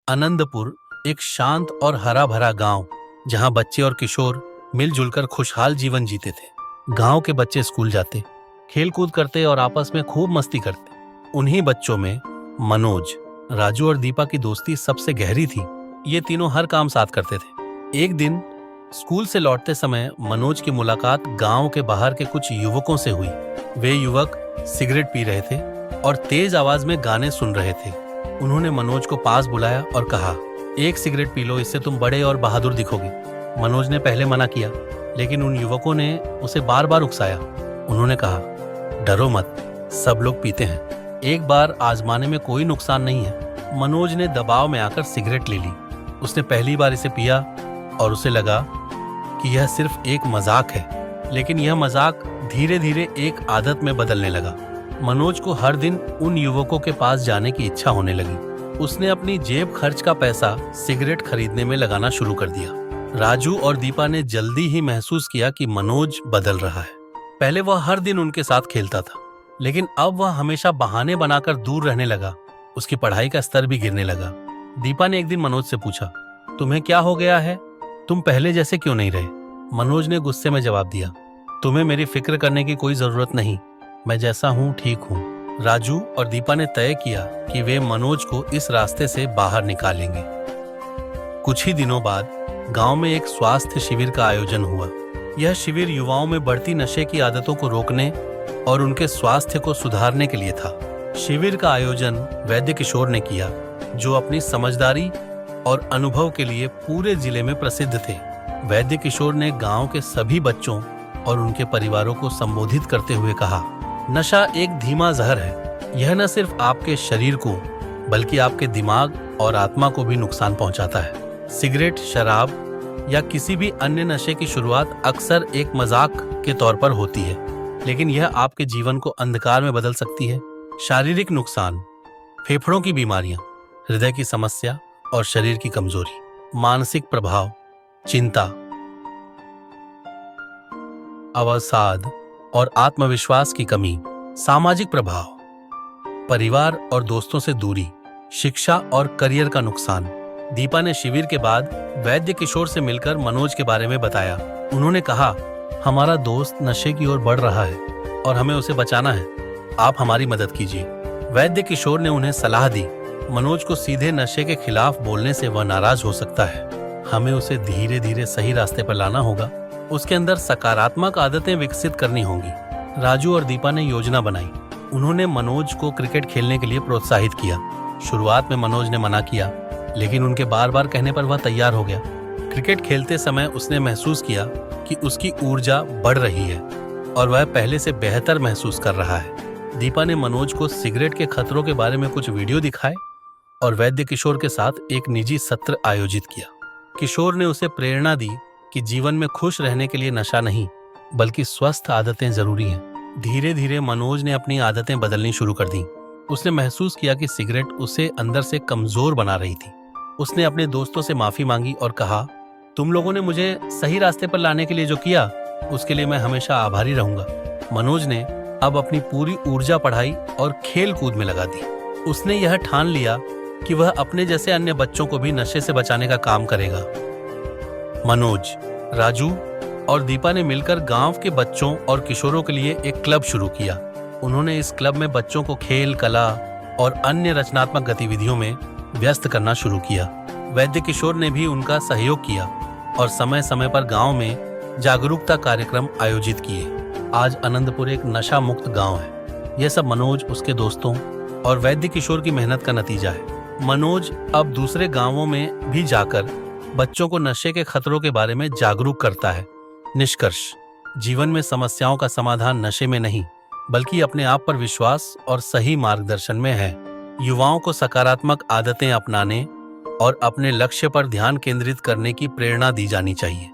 आनंदपुर एक शांत और हरा भरा गांव, जहां बच्चे और किशोर मिलजुल कर खुशहाल जीवन जीते थे। गांव के बच्चे स्कूल जाते, खेल कूद करते और आपस में खूब मस्ती करते। उन्हीं बच्चों में मनोज, राजू और दीपा की दोस्ती सबसे गहरी थी। ये तीनों हर काम साथ करते थे। एक दिन स्कूल से लौटते समय मनोज की मुलाकात गांव के बाहर के कुछ युवकों से हुई। वे युवक सिगरेट पी रहे थे और तेज आवाज में गाने सुन रहे थे। उन्होंने मनोज को पास बुलाया और कहा, एक सिगरेट पी लो, इससे तुम बड़े और बहादुर दिखोगे। मनोज ने पहले मना किया, लेकिन उन युवकों ने उसे बार बार उकसाया। उन्होंने कहा, डरो मत, सब लोग पीते हैं, एक बार आजमाने में कोई नुकसान नहीं है। मनोज ने दबाव में आकर सिगरेट ले ली। उसने पहली बार इसे पिया और उसे लगा कि यह सिर्फ एक मजाक है, लेकिन यह मजाक धीरे धीरे एक आदत में बदलने लगा। मनोज को हर दिन उन युवकों के पास जाने की इच्छा होने लगी। उसने अपनी जेब खर्च का पैसा सिगरेट खरीदने में लगाना शुरू कर दिया। राजू और दीपा ने जल्दी ही महसूस किया कि मनोज बदल रहा है। पहले वह हर दिन उनके साथ खेलता था, लेकिन अब वह हमेशा बहाने बनाकर दूर रहने लगा। उसकी पढ़ाई का स्तर भी गिरने लगा। दीपा ने एक दिन मनोज से पूछा, तुम्हें क्या हो गया है? तुम पहले जैसे क्यों नहीं रहे? मनोज ने गुस्से में जवाब दिया, तुम्हें मेरी फिक्र करने की कोई जरूरत नहीं, मैं जैसा हूँ ठीक हूँ। राजू और दीपा ने तय किया कि वे मनोज को इस रास्ते से बाहर निकालेंगे। कुछ ही दिनों बाद गांव में एक स्वास्थ्य शिविर का आयोजन हुआ। यह शिविर युवाओं में बढ़ती नशे की आदतों को रोकने और उनके स्वास्थ्य को सुधारने के लिए था। शिविर का आयोजन वैद्य किशोर ने किया, जो अपनी समझदारी और अनुभव के लिए पूरे जिले में प्रसिद्ध थे। वैद्य किशोर ने गांव के सभी बच्चों और उनके परिवारों को संबोधित करते हुए कहा, नशा एक धीमा जहर है। यह न सिर्फ आपके शरीर को बल्कि आपके दिमाग और आत्मा को भी नुकसान पहुंचाता है। सिगरेट, शराब या किसी भी अन्य नशे की शुरुआत अक्सर एक मजाक के तौर पर होती है, लेकिन यह आपके जीवन को अंधकार में बदल सकती है। शारीरिक नुकसान, फेफड़ों की बीमारियां, हृदय की समस्या और शरीर की कमजोरी। मानसिक प्रभाव, चिंता, अवसाद और आत्मविश्वास की कमी। सामाजिक प्रभाव, परिवार और दोस्तों से दूरी, शिक्षा और करियर का नुकसान। दीपा ने शिविर के बाद वैद्य किशोर से मिलकर मनोज के बारे में बताया। उन्होंने कहा, हमारा दोस्त नशे की ओर बढ़ रहा है और हमें उसे बचाना है, आप हमारी मदद कीजिए। वैद्य किशोर ने उन्हें सलाह दी, मनोज को सीधे नशे के खिलाफ बोलने से वह नाराज हो सकता है। हमें उसे धीरे धीरे सही रास्ते पर लाना होगा। उसके अंदर सकारात्मक आदतें विकसित करनी होंगी। राजू और दीपा ने योजना बनाई। उन्होंने मनोज को क्रिकेट खेलने के लिए प्रोत्साहित किया। शुरुआत में मनोज ने मना किया, लेकिन उनके बार बार कहने पर वह तैयार हो गया। क्रिकेट खेलते समय उसने महसूस किया कि उसकी ऊर्जा बढ़ रही है और वह पहले से बेहतर महसूस कर रहा है। दीपा ने मनोज को सिगरेट के खतरों के बारे में कुछ वीडियो दिखाए और वैद्य किशोर के साथ एक निजी सत्र आयोजित किया। किशोर ने उसे प्रेरणा दी कि जीवन में खुश रहने के लिए नशा नहीं, बल्कि स्वस्थ आदतें जरूरी हैं। धीरे धीरे मनोज ने अपनी आदतें बदलनी शुरू कर दी। उसने महसूस किया कि सिगरेट उसे अंदर से कमजोर बना रही थी। उसने अपने दोस्तों से माफी मांगी और कहा, तुम लोगों ने मुझे सही रास्ते पर लाने के लिए जो किया, उसके लिए मैं हमेशा आभारी रहूंगा। मनोज ने अब अपनी पूरी ऊर्जा पढ़ाई और खेल कूद में लगा दी। उसने यह ठान लिया कि वह अपने जैसे अन्य बच्चों को भी नशे से बचाने का काम करेगा। मनोज, राजू और दीपा ने मिलकर गांव के बच्चों और किशोरों के लिए एक क्लब शुरू किया। उन्होंने इस क्लब में बच्चों को खेल, कला और अन्य रचनात्मक गतिविधियों में व्यस्त करना शुरू किया। वैद्य किशोर ने भी उनका सहयोग किया और समय समय पर गांव में जागरूकता कार्यक्रम आयोजित किए। आज आनंदपुर एक नशा मुक्त गांव है। यह सब मनोज, उसके दोस्तों और वैद्य किशोर की मेहनत का नतीजा है। मनोज अब दूसरे गांवों में भी जाकर बच्चों को नशे के खतरों के बारे में जागरूक करता है। निष्कर्ष, जीवन में समस्याओं का समाधान नशे में नहीं, बल्कि अपने आप पर विश्वास और सही मार्गदर्शन में है। युवाओं को सकारात्मक आदतें अपनाने और अपने लक्ष्य पर ध्यान केंद्रित करने की प्रेरणा दी जानी चाहिए।